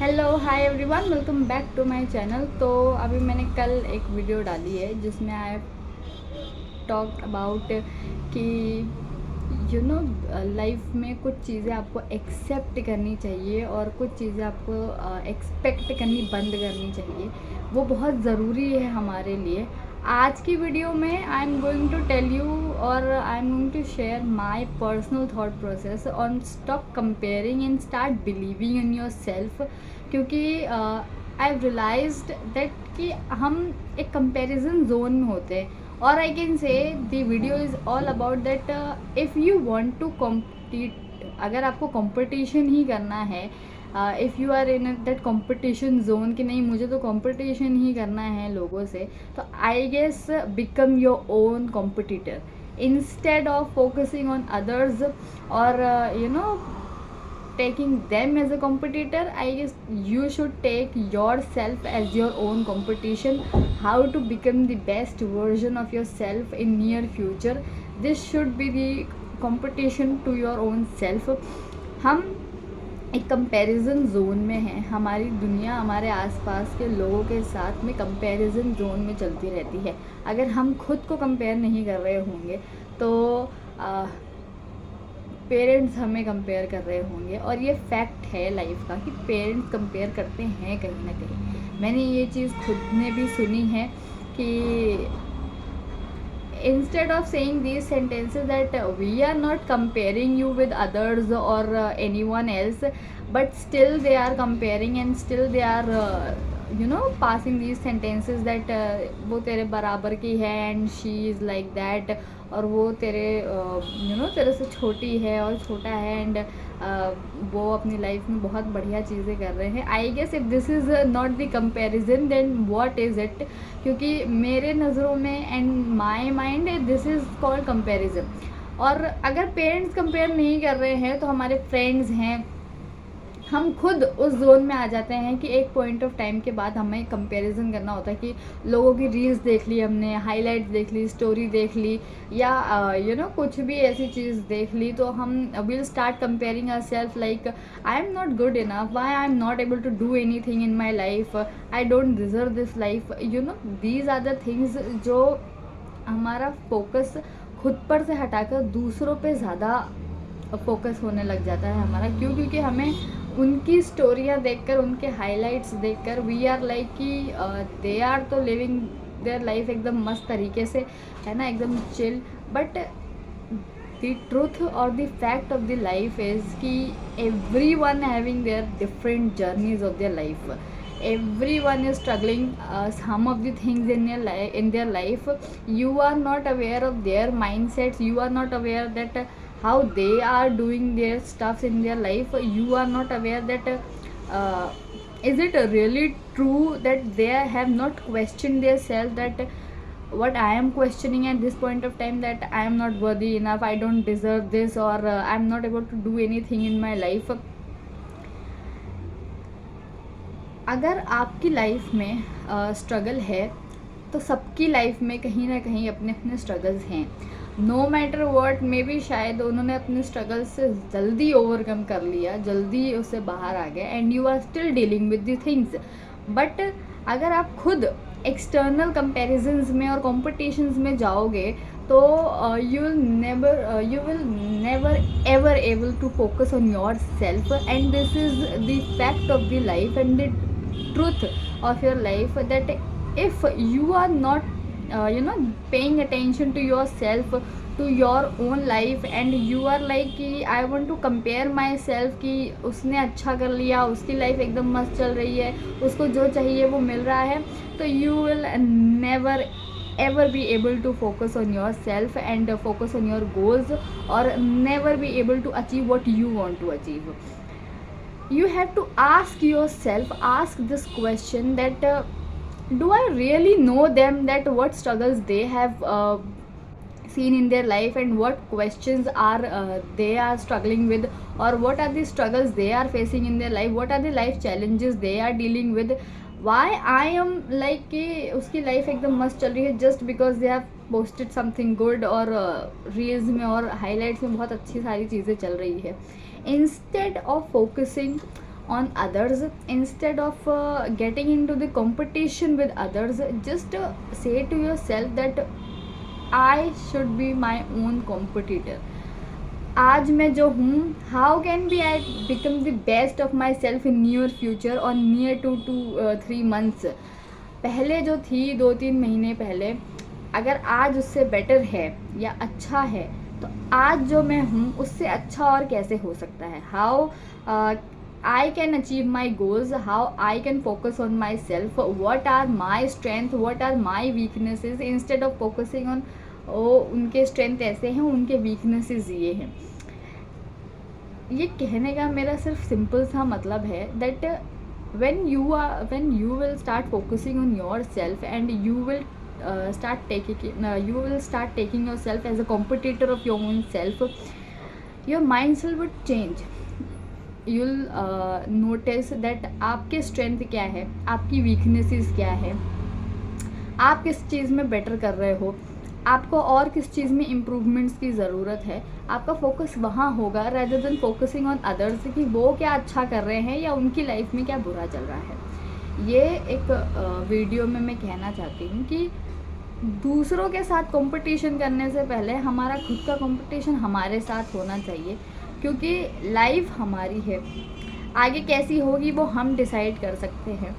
Hello hi everyone, welcome back to my channel. तो अभी मैंने कल एक वीडियो डाली है जिसमें आई टॉक अबाउट कि लाइफ में कुछ चीज़ें आपको एक्सेप्ट करनी चाहिए और कुछ चीज़ें आपको एक्सपेक्ट करनी बंद करनी चाहिए। वो बहुत ज़रूरी है हमारे लिए। आज की वीडियो में I am going to tell you और I am going to share my personal thought process on stop comparing and start believing in your self. क्योंकि आई हैव रियलाइज्ड दैट कि हम एक कंपैरिजन जोन में होते हैं। और I can say the video is all about that if you want to compete, अगर आपको कंपटीशन ही करना है, if you are in that competition zone कि नहीं मुझे तो कंपटीशन ही करना है लोगों से, तो I guess become your own competitor instead of focusing on others और taking them as a competitor. I guess you should take yourself as your own competition. How to become the best version of yourself in near future, this should be the competition to your own self. हम एक comparison zone में हैं। हमारी दुनिया हमारे आसपास के लोगों के साथ में कंपैरिजन जोन में चलती रहती है। अगर हम खुद को कंपेयर नहीं कर रहे होंगे तो पेरेंट्स हमें कंपेयर कर रहे होंगे। और ये फैक्ट है लाइफ का कि पेरेंट्स कंपेयर करते हैं कहीं ना कहीं। मैंने ये चीज़ खुद ने भी सुनी है कि instead of saying these sentences that we are not comparing you with others or anyone else, but still they are comparing and still they are passing these sentences that वो तेरे बराबर की है and she is like that, और वो तेरे तेरे से छोटी है और छोटा है एंड वो अपनी लाइफ में बहुत बढ़िया चीज़ें कर रहे हैं। I guess if this is not the comparison then what is it? क्योंकि मेरे नज़रों में and my mind this is called comparison. और अगर पेरेंट्स कंपेयर नहीं कर रहे हैं तो हमारे फ्रेंड्स हैं, हम खुद उस जोन में आ जाते हैं कि एक पॉइंट ऑफ टाइम के बाद हमें कंपैरिजन करना होता है कि लोगों की रील्स देख ली, हमने हाइलाइट्स देख ली, स्टोरी देख ली, या कुछ भी ऐसी चीज़ देख ली, तो हम will start comparing our self like I am not good enough, why I am not able to do any thing in my life, I don't deserve this life. These are the things जो हमारा focus खुद पर से हटाकर दूसरों पे ज़्यादा focus होने लग जाता है हमारा। क्यों? क्योंकि हमें उनकी स्टोरियाँ देखकर, उनके हाइलाइट्स देखकर वी आर लाइक कि दे आर तो लिविंग देयर लाइफ एकदम मस्त तरीके से, है ना, एकदम चिल। बट द ट्रूथ और the fact of the life is कि everyone having their different journeys of their life, everyone is struggling some of the things in their life. You are not aware of their mindsets, you are not aware that how they are doing their stuffs in their life. You are not aware that uh, is it really true that they have not questioned their self, that what I am questioning at this point of time, that I am not worthy enough, I don't deserve this, or I am not able to do anything in my life. अगर आपकी life में struggle है तो सबकी life में कहीं ना कहीं अपने अपने स्ट्रगल्स हैं। No matter what, may be शायद उन्होंने अपने स्ट्रगल्स से जल्दी ओवरकम कर लिया, जल्दी उससे बाहर आ गए, and you are still dealing with the things. But अगर आप खुद एक्सटर्नल कंपैरिजंस में और कॉम्पिटिशन्स में जाओगे तो you will never ever able to focus on your self, and this is the fact of the life and the truth of your life, that if you are not paying attention to yourself, to your own life, and you are like कि I want to compare myself कि उसने अच्छा कर लिया, उसकी life एकदम मस्त चल रही है, उसको जो चाहिए वो मिल रहा है, तो you will never ever be able to focus on yourself and focus on your goals, or never be able to achieve what you want to achieve. You have to ask yourself, ask this question, that do I really know them, that what struggles they have seen in their life, and what questions are they are struggling with, or what are the struggles they are facing in their life, what are the life challenges they are dealing with. why I am like कि उसकी life एकदम मस्त चल रही है just because they have posted something good, और reels में और हाईलाइट्स में बहुत अच्छी सारी चीज़ें चल रही है। Instead of focusing on others instead of getting into the competition with others. Just say to yourself that I should be my own competitor. आज मैं जो हूँ, how can be I become the best of my self in near future और near to 3 months. पहले जो थी 2-3 महीने पहले, अगर आज उससे बेटर है या अच्छा है, तो आज जो मैं हूँ उससे अच्छा और कैसे हो सकता है. How I can achieve my goals, how I can focus on myself, what are my strength, what are my weaknesses, instead of focusing on उनके स्ट्रेंथ ऐसे हैं, उनके वीकनेसेस ये हैं. ये कहने का मेरा सिर्फ सिंपल सा मतलब है that when you will start focusing on yourself and you will start taking yourself as a competitor of your own self, your mindset would change. You'll notice that आपके स्ट्रेंथ क्या है, आपकी वीकनेसेस क्या है, आप किस चीज़ में बेटर कर रहे हो, आपको और किस चीज़ में इम्प्रूवमेंट्स की ज़रूरत है. आपका फोकस वहाँ होगा rather than focusing on others कि वो क्या अच्छा कर रहे हैं या उनकी लाइफ में क्या बुरा चल रहा है. ये एक वीडियो में मैं कहना चाहती हूँ कि दूसरों के साथ कंपटीशन करने से पहले हमारा खुद का कंपटीशन हमारे साथ होना चाहिए, क्योंकि लाइफ हमारी है. आगे कैसी होगी वो हम डिसाइड कर सकते हैं,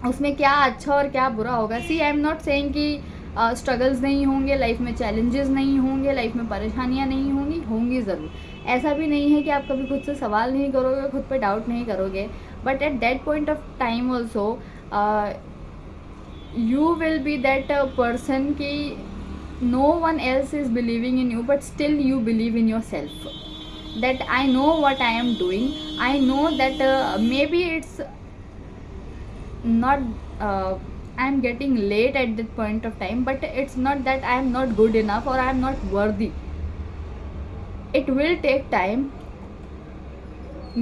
उसमें क्या अच्छा और क्या बुरा होगा. सी आई एम नॉट सेइंग कि स्ट्रगल्स नहीं होंगे लाइफ में, चैलेंजेस नहीं होंगे लाइफ में, परेशानियां नहीं होंगी ज़रूर. ऐसा भी नहीं है कि आप कभी खुद से सवाल नहीं करोगे, खुद पे डाउट नहीं करोगे, but at that point of time also you will be that person कि no one else is believing in you, but still you believe in your self that I know what I am doing. I know that maybe it's not I am getting late at that point of time, but it's not that I am not good enough or I am not worthy. It will take time.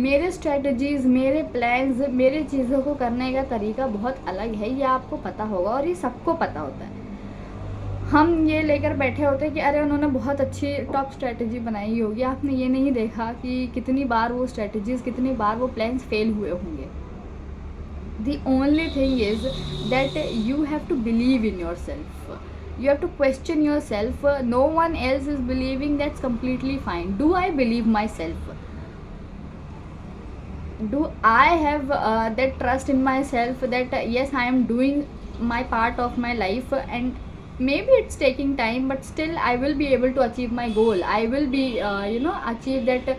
मेरे strategies, मेरे plans, मेरे चीज़ों को करने का तरीका बहुत अलग है, ये आपको पता होगा और ये सबको पता होता है. हम ये लेकर बैठे होते हैं कि अरे उन्होंने बहुत अच्छी टॉप स्ट्रेटजी बनाई होगी. आपने ये नहीं देखा कि कितनी बार वो स्ट्रेटजीज़, कितनी बार वो प्लान्स फेल हुए होंगे. The only thing is that you have to believe in your self, you have to question your self. No one else is believing, that's completely fine. Do I believe my self? Do I have that trust in myself that yes, I am doing my part of my life, and maybe it's taking time, but still I will be able to achieve my goal. I will be achieve that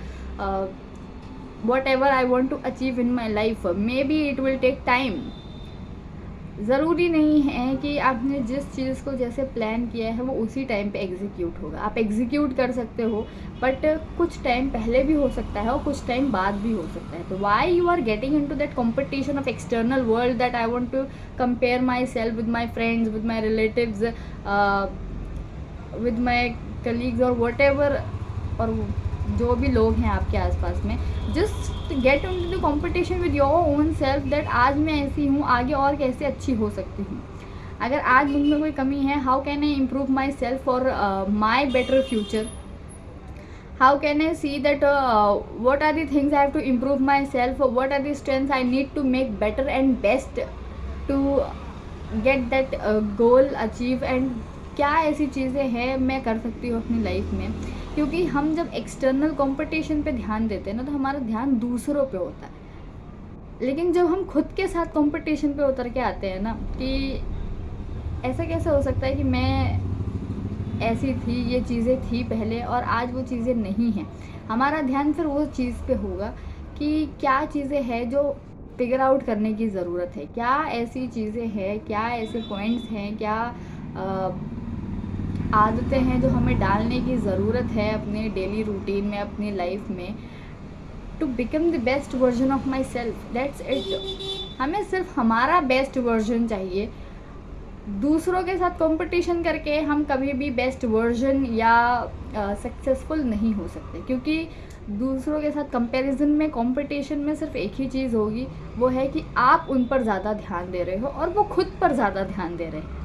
whatever I want to achieve in my life. Maybe it will take time. ज़रूरी नहीं है कि आपने जिस चीज़ को जैसे plan किया है वो उसी टाइम पे एग्जीक्यूट होगा. आप एग्जीक्यूट कर सकते हो, बट कुछ टाइम पहले भी हो सकता है और कुछ टाइम बाद भी हो सकता है. तो why you are getting into that competition of external world that I want to compare my self with my friends, with my relatives, with my colleagues और वट एवर, और जो भी लोग हैं आपके आसपास में. Just get into the competition with your own self that आज मैं ऐसी हूँ, आगे और कैसे अच्छी हो सकती हूँ. अगर आज मुझ में कोई कमी है, how can I improve my self for my better future. How can I see that what are the things I have to improve myself, what are the strengths I need to make better and best to get that goal achieve, and क्या ऐसी चीज़ें हैं मैं कर सकती हूँ अपनी life में. क्योंकि हम जब एक्सटर्नल कंपटीशन पे ध्यान देते हैं ना, तो हमारा ध्यान दूसरों पे होता है. लेकिन जब हम खुद के साथ कंपटीशन पे उतर के आते हैं ना, कि ऐसा कैसे हो सकता है कि मैं ऐसी थी, ये चीज़ें थी पहले और आज वो चीज़ें नहीं हैं, हमारा ध्यान फिर वो चीज़ पे होगा कि क्या चीज़ें हैं जो फिगर आउट करने की ज़रूरत है, क्या ऐसी चीज़ें हैं, क्या ऐसे पॉइंट्स हैं, क्या आदतें हैं जो हमें डालने की ज़रूरत है अपने डेली रूटीन में, अपनी लाइफ में, to become the best version of my self. That's it. हमें सिर्फ हमारा बेस्ट वर्जन चाहिए. दूसरों के साथ कंपटीशन करके हम कभी भी बेस्ट वर्जन या सक्सेसफुल नहीं हो सकते, क्योंकि दूसरों के साथ कंपैरिजन में, कंपटीशन में सिर्फ एक ही चीज़ होगी, वो है कि आप उन पर ज़्यादा ध्यान दे रहे हो और वो खुद पर ज़्यादा ध्यान दे रहे हैं.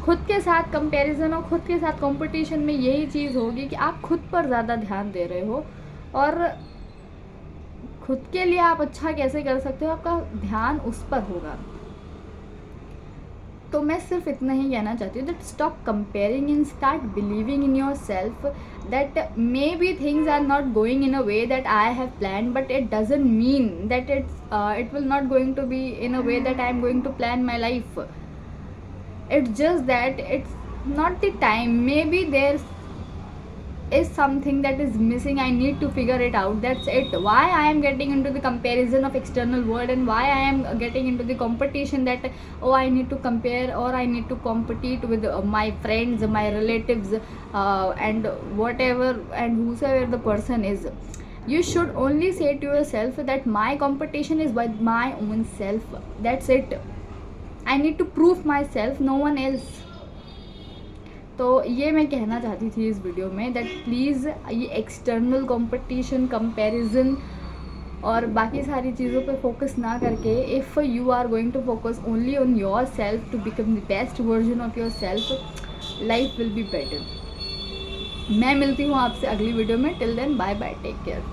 खुद के साथ कंपैरिजन और खुद के साथ कंपटीशन में यही चीज़ होगी कि आप खुद पर ज़्यादा ध्यान दे रहे हो और खुद के लिए आप अच्छा कैसे कर सकते हो, आपका ध्यान उस पर होगा। तो मैं सिर्फ इतना ही कहना चाहती हूँ that stop comparing and start believing in your self that may be things are not going in a way that I have plan, but it doesn't mean that it will not going to be in a way that I am going to plan my life. It's just that it's not the time. Maybe there is something that is missing. I need to figure it out. That's it. Why I am getting into the comparison of external world, and why I am getting into the competition that, oh, I need to compare or I need to compete with my friends, my relatives, and whatever and whosoever the person is. You should only say to yourself that my competition is with my own self. That's it. I need to prove myself, no one else. तो ये मैं कहना चाहती थी इस video में that please ये external competition, comparison और बाकी सारी चीज़ों पे फोकस ना करके, if you are going to focus only on your self to become the best version of your self, life will be better. मैं मिलती हूँ आपसे अगली वीडियो में. Till then bye bye, take care.